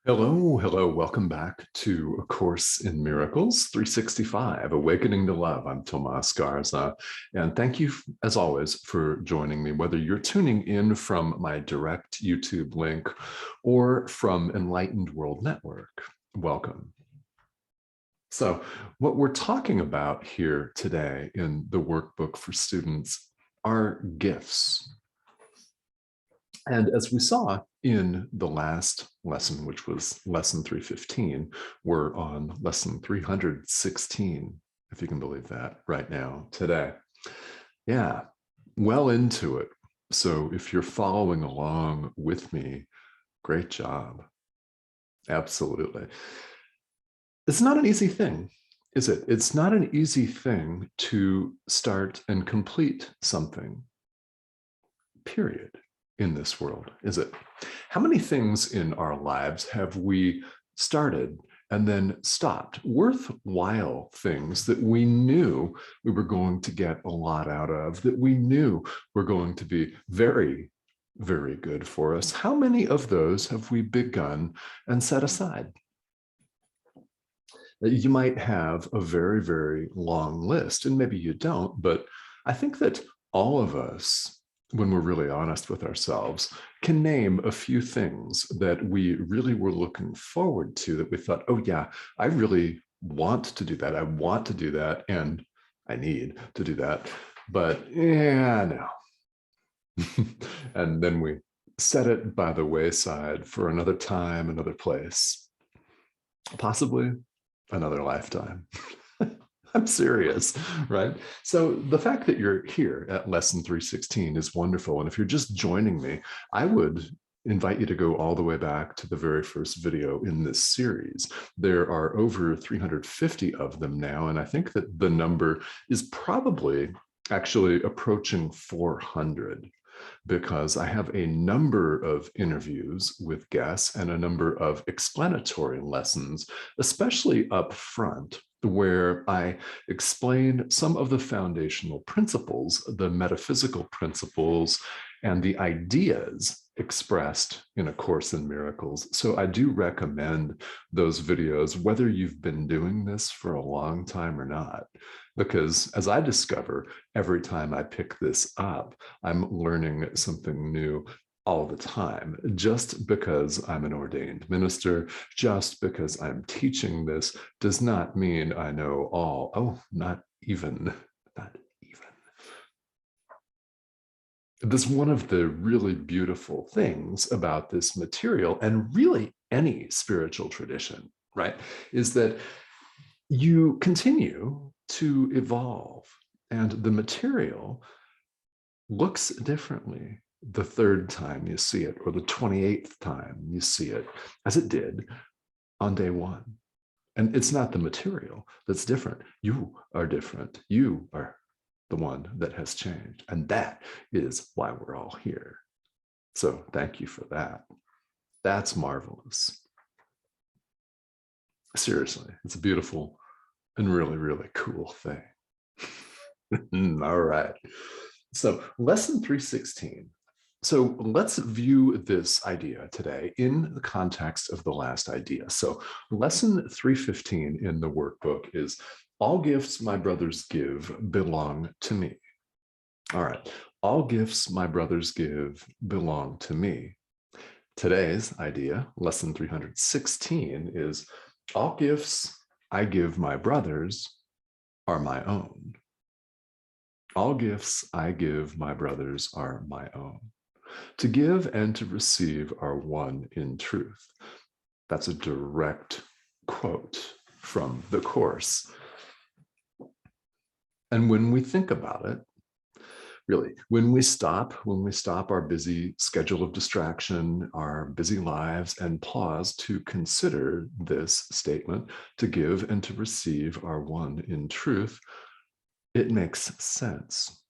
Hello, hello. Welcome back to A Course in Miracles 365, Awakening to Love. I'm Tomas Garza, and thank you, as always, for joining me, whether you're tuning in from my direct YouTube link or from Enlightened World Network. Welcome. So, what we're talking about here today in the workbook for students are gifts. And as we saw in the last lesson, which was lesson 315, we're on lesson 316, if you can believe that, right now, today. Yeah, well into it. So if you're following along with me, great job. Absolutely. It's not an easy thing, is it? It's not an easy thing to start and complete something, period, in this world, is it? How many things in our lives have we started and then stopped? Worthwhile things that we knew we were going to get a lot out of, that we knew were going to be very, very good for us. How many of those have we begun and set aside? You might have a very, very long list, and maybe you don't, but I think that all of us, when we're really honest with ourselves, can name a few things that we really were looking forward to, that we thought, oh yeah, I really want to do that. I want to do that, and I need to do that. But yeah, no. And then we set it by the wayside for another time, another place, possibly another lifetime. I'm serious, right? So the fact that you're here at lesson 316 is wonderful. And if you're just joining me, I would invite you to go all the way back to the very first video in this series. There are over 350 of them now, and I think that the number is probably actually approaching 400, because I have a number of interviews with guests and a number of explanatory lessons, especially up front, where I explain some of the foundational principles, the metaphysical principles, and the ideas expressed in A Course in Miracles. So I do recommend those videos, whether you've been doing this for a long time or not, because as I discover every time I pick this up, I'm learning something new all the time. Just because I'm an ordained minister, just because I'm teaching this, does not mean I know all. Oh, not even. This one of the really beautiful things about this material, and really any spiritual tradition, right, is that you continue to evolve, and the material looks differently the third time you see it, or the 28th time you see it, as it did on day one. And it's not the material that's different. You are different. You are the one that has changed. And that is why we're all here. So thank you for that. That's marvelous. Seriously, it's a beautiful and really, really cool thing. All right. So lesson 316. So let's view this idea today in the context of the last idea. So lesson 315 in the workbook is, all gifts my brothers give belong to me. All right. All gifts my brothers give belong to me. Today's idea, lesson 316, is, all gifts I give my brothers are my own. All gifts I give my brothers are my own. To give and to receive are one in truth. That's a direct quote from the Course. And when we think about it, really, when we stop our busy schedule of distraction, our busy lives, and pause to consider this statement, to give and to receive are one in truth, it makes sense.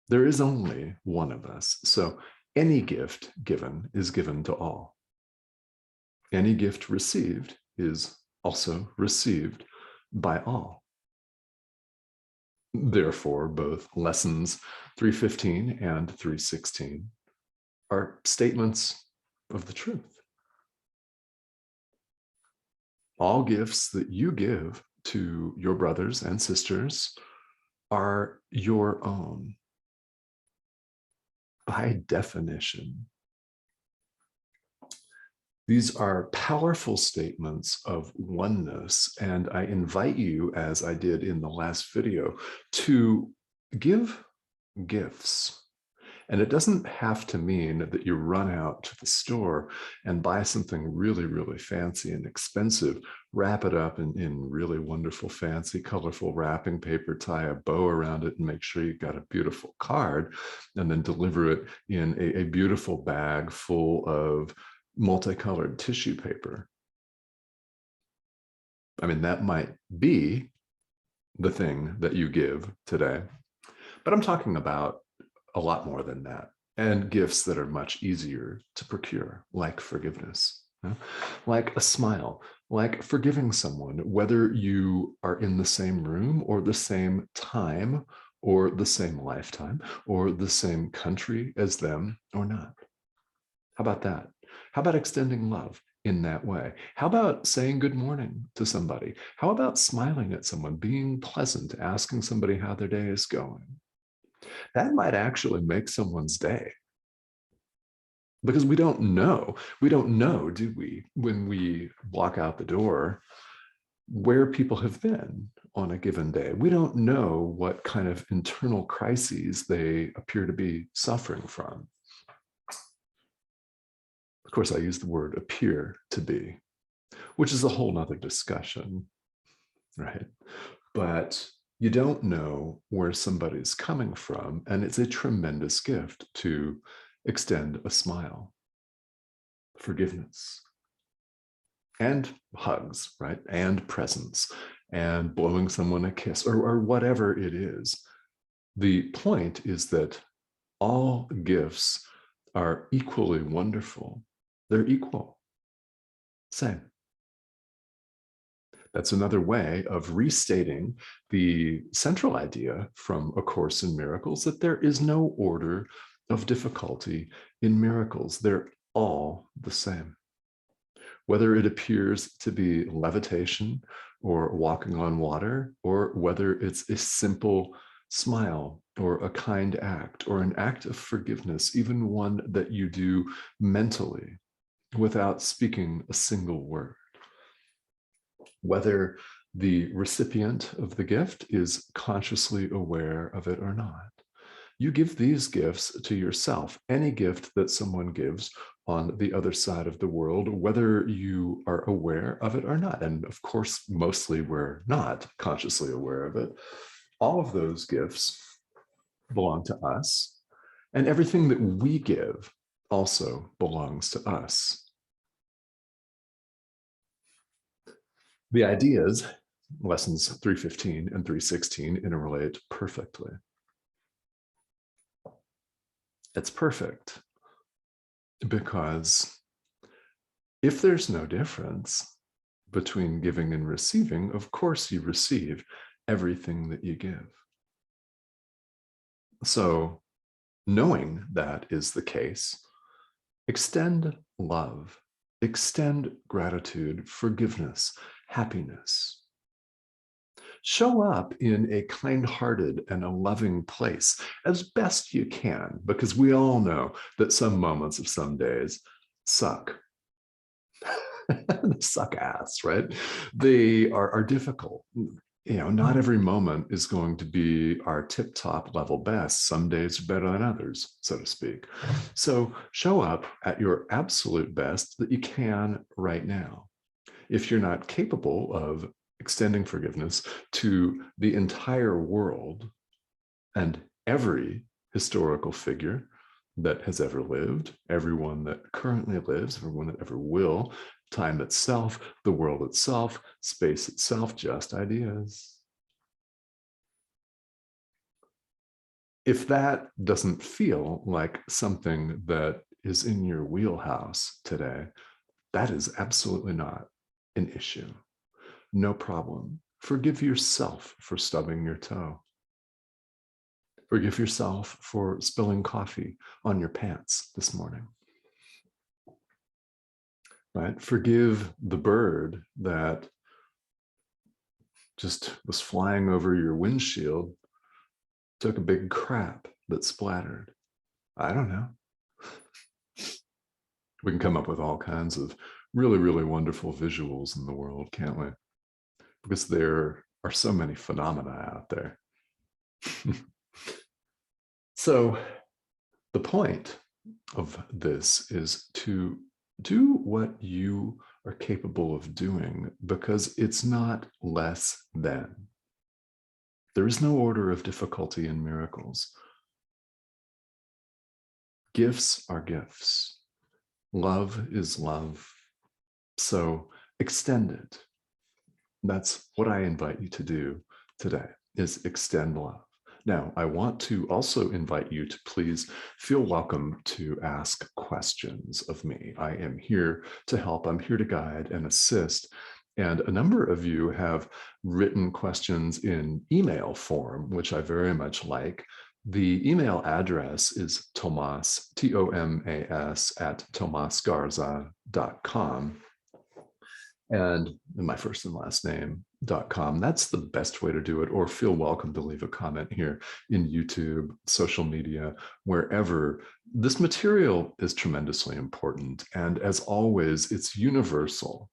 There is only one of us, so any gift given is given to all. Any gift received is also received by all. Therefore, both lessons 315 and 316 are statements of the truth. All gifts that you give to your brothers and sisters are your own by definition. These are powerful statements of oneness, and I invite you, as I did in the last video, to give gifts. And it doesn't have to mean that you run out to the store and buy something really, really fancy and expensive, wrap it up in really wonderful, fancy, colorful wrapping paper, tie a bow around it, and make sure you've got a beautiful card, and then deliver it in a beautiful bag full of multicolored tissue paper. I mean, that might be the thing that you give today, but I'm talking about a lot more than that, and gifts that are much easier to procure, like forgiveness, like a smile, like forgiving someone, whether you are in the same room or the same time or the same lifetime or the same country as them or not. How about that? How about extending love in that way? How about saying good morning to somebody? How about smiling at someone, being pleasant, asking somebody how their day is going? That might actually make someone's day. Because we don't know, do we, when we walk out the door, where people have been on a given day. We don't know what kind of internal crises they appear to be suffering from. Of course, I use the word appear to be, which is a whole nother discussion, right? But you don't know where somebody's coming from, and it's a tremendous gift to extend a smile, forgiveness, and hugs, right? And presents, and blowing someone a kiss, or whatever it is. The point is that all gifts are equally wonderful. They're equal, same. That's another way of restating the central idea from A Course in Miracles, that there is no order of difficulty in miracles. They're all the same. Whether it appears to be levitation or walking on water, or whether it's a simple smile or a kind act or an act of forgiveness, even one that you do mentally without speaking a single word. Whether the recipient of the gift is consciously aware of it or not. You give these gifts to yourself. Any gift that someone gives on the other side of the world, whether you are aware of it or not. And of course, mostly we're not consciously aware of it. All of those gifts belong to us, and everything that we give also belongs to us. The ideas, lessons 315 and 316, interrelate perfectly. It's perfect because if there's no difference between giving and receiving, of course you receive everything that you give. So, knowing that is the case, extend love, extend gratitude, forgiveness, happiness. Show up in a kind-hearted and a loving place as best you can, because we all know that some moments of some days suck. They suck ass, right? They are difficult. You know, not every moment is going to be our tip-top level best. Some days are better than others, so to speak. So show up at your absolute best that you can right now. If you're not capable of extending forgiveness to the entire world and every historical figure that has ever lived, everyone that currently lives, everyone that ever will, time itself, the world itself, space itself, just ideas. If that doesn't feel like something that is in your wheelhouse today, that is absolutely not an issue. No problem. Forgive yourself for stubbing your toe. Forgive yourself for spilling coffee on your pants this morning. Right? Forgive the bird that just was flying over your windshield, took a big crap that splattered. I don't know. We can come up with all kinds of really, really wonderful visuals in the world, can't we? Because there are so many phenomena out there. So the point of this is to do what you are capable of doing, because it's not less than. There is no order of difficulty in miracles. Gifts are gifts. Love is love. So extend it. That's what I invite you to do today, is extend love. Now, I want to also invite you to please feel welcome to ask questions of me. I am here to help. I'm here to guide and assist. And a number of you have written questions in email form, which I very much like. The email address is Tomas, Tomas, at tomasgarza.com. And my first and last name.com. That's the best way to do it. Or feel welcome to leave a comment here in YouTube, social media, wherever. This material is tremendously important. And as always, it's universal.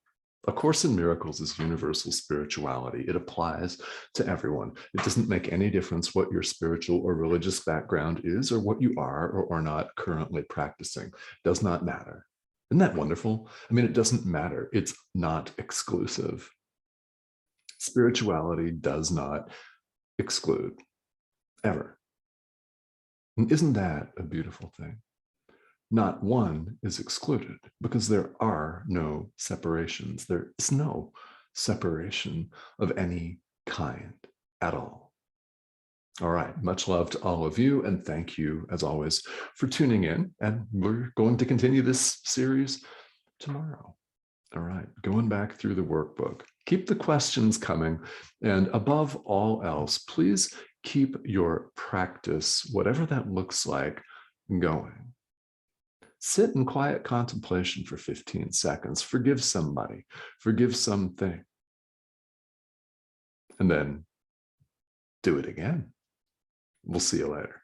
A Course in Miracles is universal spirituality. It applies to everyone. It doesn't make any difference what your spiritual or religious background is, or what you are or are not currently practicing. It does not matter. Isn't that wonderful? I mean, it doesn't matter. It's not exclusive. Spirituality does not exclude, ever. And isn't that a beautiful thing? Not one is excluded, because there are no separations. There is no separation of any kind at all. All right, much love to all of you, and thank you, as always, for tuning in. And we're going to continue this series tomorrow. All right, going back through the workbook. Keep the questions coming, and above all else, please keep your practice, whatever that looks like, going. Sit in quiet contemplation for 15 seconds. Forgive somebody, forgive something, and then do it again. We'll see you later.